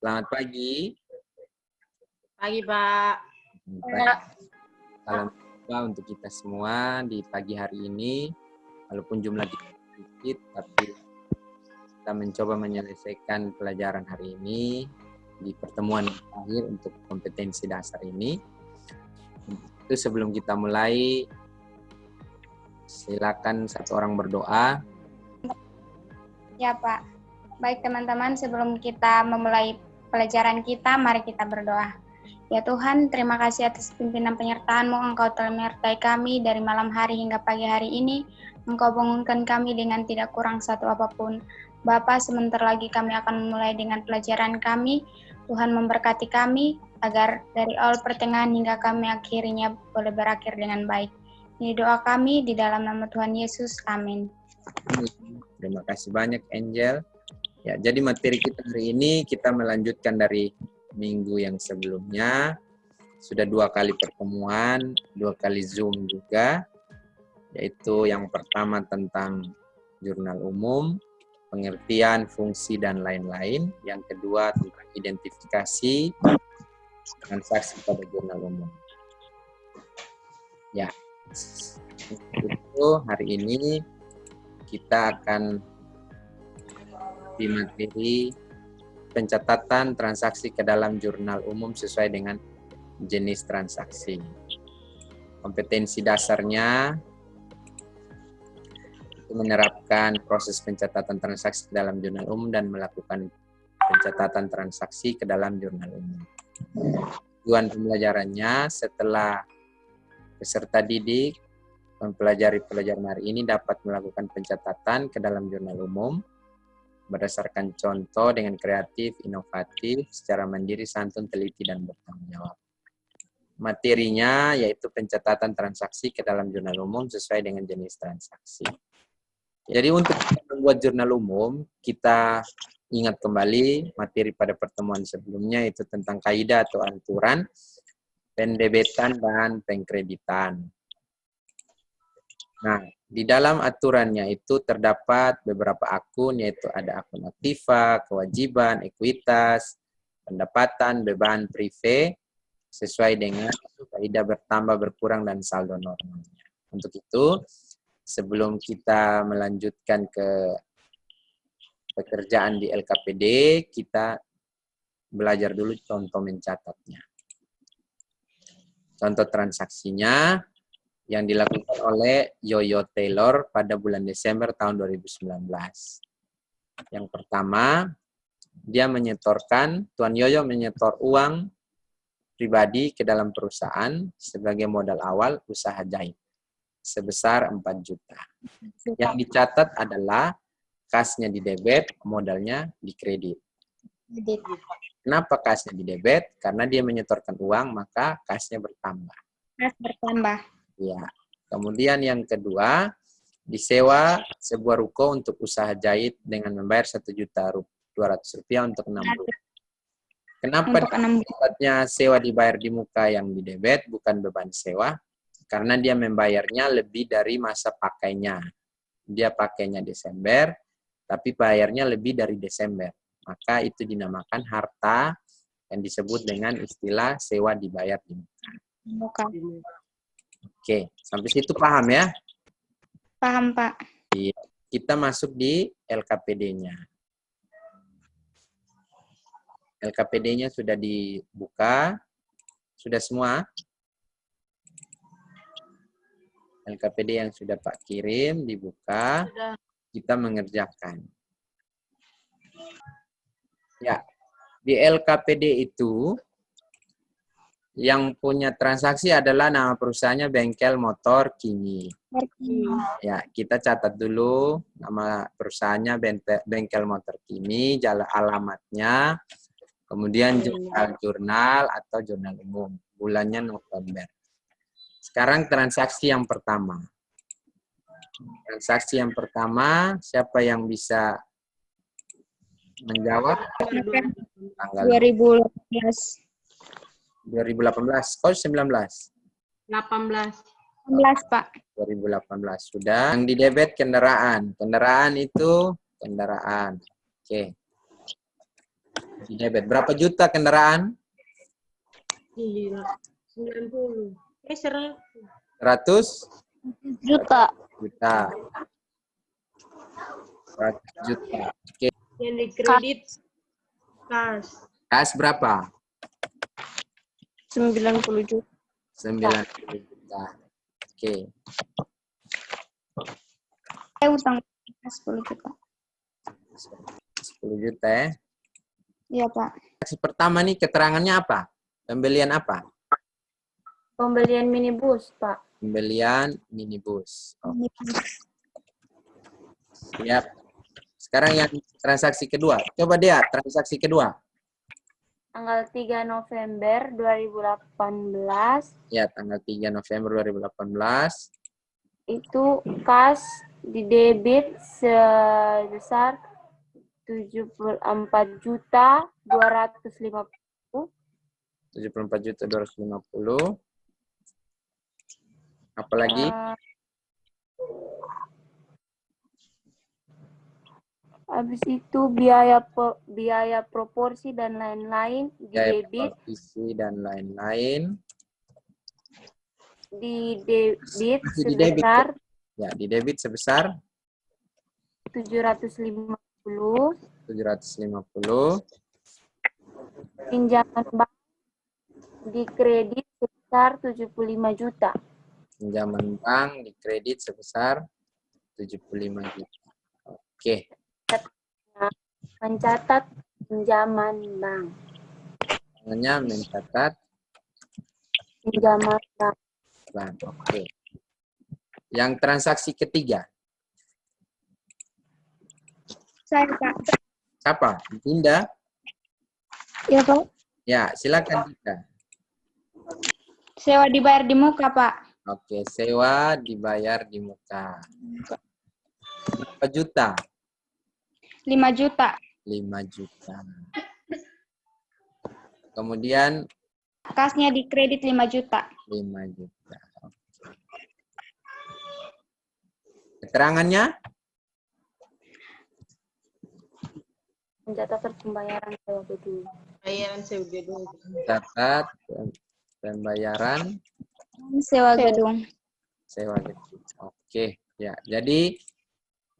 Selamat pagi. Pagi, Pak. Salam sejahtera untuk kita semua di pagi hari ini. Walaupun jumlah kita sedikit, tapi kita mencoba menyelesaikan pelajaran hari ini di pertemuan terakhir untuk kompetensi dasar ini. Itu sebelum kita mulai, silakan satu orang berdoa. Ya, Pak. Baik teman-teman, sebelum kita memulai pelajaran kita, mari kita berdoa. Ya Tuhan, terima kasih atas pimpinan penyertaan-Mu. Engkau telah menyertai kami dari malam hari hingga pagi hari ini. Engkau bangunkan kami dengan tidak kurang satu apapun. Bapa, sebentar lagi kami akan memulai dengan pelajaran kami. Tuhan memberkati kami, agar dari awal pertengahan hingga kami akhirnya boleh berakhir dengan baik. Ini doa kami di dalam nama Tuhan Yesus. Amin. Terima kasih banyak, Angel. Ya, jadi materi kita hari ini kita melanjutkan dari minggu yang sebelumnya. Sudah 2 kali pertemuan, 2 kali Zoom juga. Yaitu yang pertama tentang jurnal umum, pengertian, fungsi, dan lain-lain. Yang kedua tentang identifikasi transaksi pada jurnal umum. Ya, itu hari ini kita akan di materi pencatatan transaksi ke dalam jurnal umum sesuai dengan jenis transaksi. Kompetensi dasarnya itu menerapkan proses pencatatan transaksi ke dalam jurnal umum dan melakukan pencatatan transaksi ke dalam jurnal umum. Tujuan pembelajarannya setelah peserta didik mempelajari pelajaran hari ini dapat melakukan pencatatan ke dalam jurnal umum berdasarkan contoh dengan kreatif, inovatif, secara mandiri, santun, teliti, dan bertanggung jawab. Materinya yaitu pencatatan transaksi ke dalam jurnal umum sesuai dengan jenis transaksi. Jadi untuk membuat jurnal umum, kita ingat kembali materi pada pertemuan sebelumnya itu tentang kaidah atau aturan, pendebetan, dan pengkreditan. Nah, di dalam aturannya itu terdapat beberapa akun, yaitu ada akun aktiva, kewajiban, ekuitas, pendapatan, beban, prive, sesuai dengan kaidah bertambah, berkurang, dan saldo normalnya. Untuk itu, sebelum kita melanjutkan ke pekerjaan di LKPD, kita belajar dulu contoh mencatatnya. Contoh transaksinya yang dilakukan oleh Yoyo Taylor pada bulan Desember tahun 2019. Yang pertama, dia menyetorkan, Tuan Yoyo menyetor uang pribadi ke dalam perusahaan sebagai modal awal usaha jahit sebesar 4 juta. Yang dicatat adalah kasnya di debit, modalnya di kredit. Kenapa kasnya di debit? Karena dia menyetorkan uang, maka kasnya bertambah. Kas bertambah. Ya. Kemudian yang kedua, disewa sebuah ruko untuk usaha jahit dengan membayar Rp1.200.000 untuk 6 bulan. Kenapa dapatnya sewa dibayar di muka yang di debit, bukan beban sewa? Karena dia membayarnya lebih dari masa pakainya. Dia pakainya Desember, tapi bayarnya lebih dari Desember. Maka itu dinamakan harta yang disebut dengan istilah sewa dibayar di muka. Oke, sampai situ paham ya? Paham, Pak. Iya. Kita masuk di LKPD-nya. LKPD-nya sudah dibuka. Sudah semua? LKPD yang sudah Pak kirim, dibuka. Sudah. Kita mengerjakan. Ya, di LKPD itu yang punya transaksi adalah nama perusahaannya Bengkel Motor Kimi. Ya, kita catat dulu nama perusahaannya Bengkel Motor Kimi, alamatnya, kemudian jurnal atau jurnal umum, bulannya November. Sekarang transaksi yang pertama. Transaksi yang pertama, siapa yang bisa menjawab? Tanggal 2018. 2018, oh 19. 18. 18, Pak. 2018 sudah. Yang di debit kendaraan. Kendaraan itu kendaraan. Oke. Di debit. Berapa juta kendaraan? Gila. 90. 100. 100 Juta. juta. 100 juta. Oke. Yang dikredit kas. Kas berapa? 90 juta. 90 juta. Oke. Utang 10 juta. 10 juta ya. Iya, Pak. Transaksi pertama nih keterangannya apa? Pembelian apa? Pembelian minibus, Pak. Pembelian minibus. Oke. Siap. Sekarang yang transaksi kedua. Coba dia transaksi kedua. Tanggal 3 November 2018 Ya, tanggal 3 November 2018. itu kas di debit sebesar 74.250.000. 74.250. Apalagi? Habis itu biaya proporsi dan lain-lain di Biaya debit provisi dan lain-lain. di debit Masih di debit, sebesar Ya, di debit sebesar 750. 750. Pinjaman bank di kredit sebesar 75 juta. Pinjaman bank di kredit sebesar 75 juta. Oke. Mencatat pinjaman bank. Namanya mencatat Pinjaman bank. bank. Oke. Yang transaksi ketiga. Saya, Pak. Siapa? Dinda? Iya, Pak. Ya, silakan Dinda. Sewa dibayar di muka, Pak. Oke, sewa dibayar di muka. Berapa juta? 5 juta. 5 juta. Kemudian Kasnya di kredit 5 juta. 5 juta. Oke. Keterangannya? Mencatat pembayaran sewa gedung. Bayaran sewa gedung. Catat pembayaran Sewa gedung. sewa gedung. Oke, ya. Jadi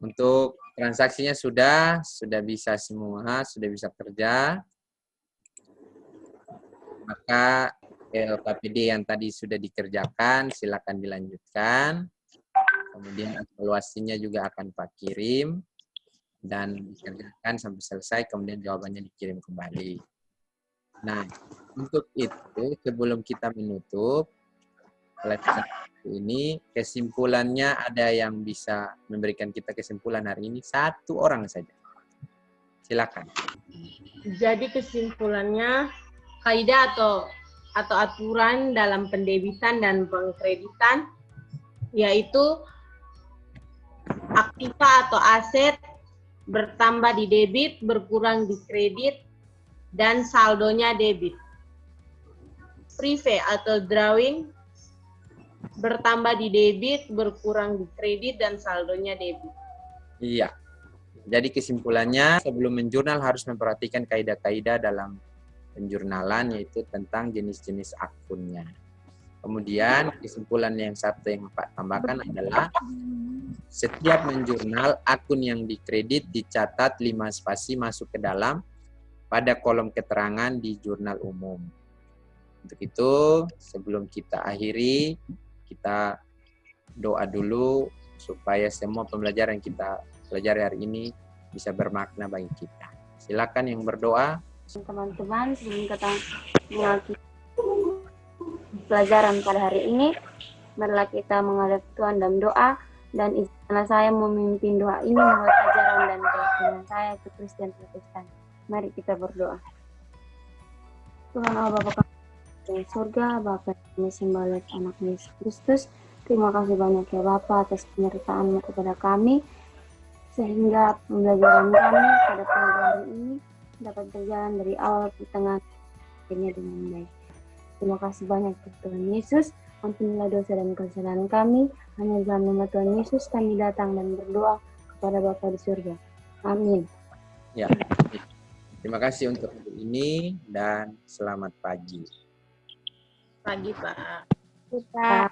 untuk transaksinya sudah bisa semua, sudah bisa kerja. Maka LKPD yang tadi sudah dikerjakan, silakan dilanjutkan. Kemudian evaluasinya juga akan Pak kirim dan dikerjakan sampai selesai, kemudian jawabannya dikirim kembali. Nah, untuk itu sebelum kita menutup pelajaran ini, kesimpulannya ada yang bisa memberikan kita kesimpulan hari ini? 1 orang saja. Silakan. Jadi kesimpulannya, kaidah atau aturan dalam pendebitan dan pengkreditan yaitu aktiva atau aset bertambah di debit, berkurang di kredit, dan saldonya debit. Prive atau drawing bertambah di debit, berkurang di kredit, dan saldonya debit. Iya. Jadi kesimpulannya, sebelum menjurnal harus memperhatikan kaidah-kaidah dalam penjurnalan, yaitu tentang jenis-jenis akunnya. Kemudian kesimpulan yang satu yang Pak tambahkan adalah setiap menjurnal, akun yang dikredit dicatat 5 spasi masuk ke dalam pada kolom keterangan di jurnal umum. Untuk itu, sebelum kita akhiri, kita doa dulu supaya semua pembelajaran yang kita pelajari hari ini bisa bermakna bagi kita. Silakan yang berdoa. Teman-teman, sebelum kita mengakhiri pelajaran pada hari ini, marilah kita menghadap Tuhan dalam doa, dan izinkanlah saya memimpin doa ini menurut ajaran dan keyakinan saya ke Kristen Protestan. Mari kita berdoa. Tuhan Allah Bapa kami di surga, Bapa kami sembah oleh anak Yesus Kristus. Terima kasih banyak ya Bapa atas penyertaan-Mu kepada kami, sehingga pembelajaran kami pada pagi hari ini dapat berjalan dari awal ke tengah akhirnya dengan baik. Terima kasih banyak Tuhan Yesus. Ampunilah dosa dan kesalahan kami. Hanya dalam nama Tuhan Yesus kami datang dan berdoa kepada Bapa di surga. Amin. Ya. Terima kasih untuk hari ini dan selamat pagi. Pagi, Pak. Kita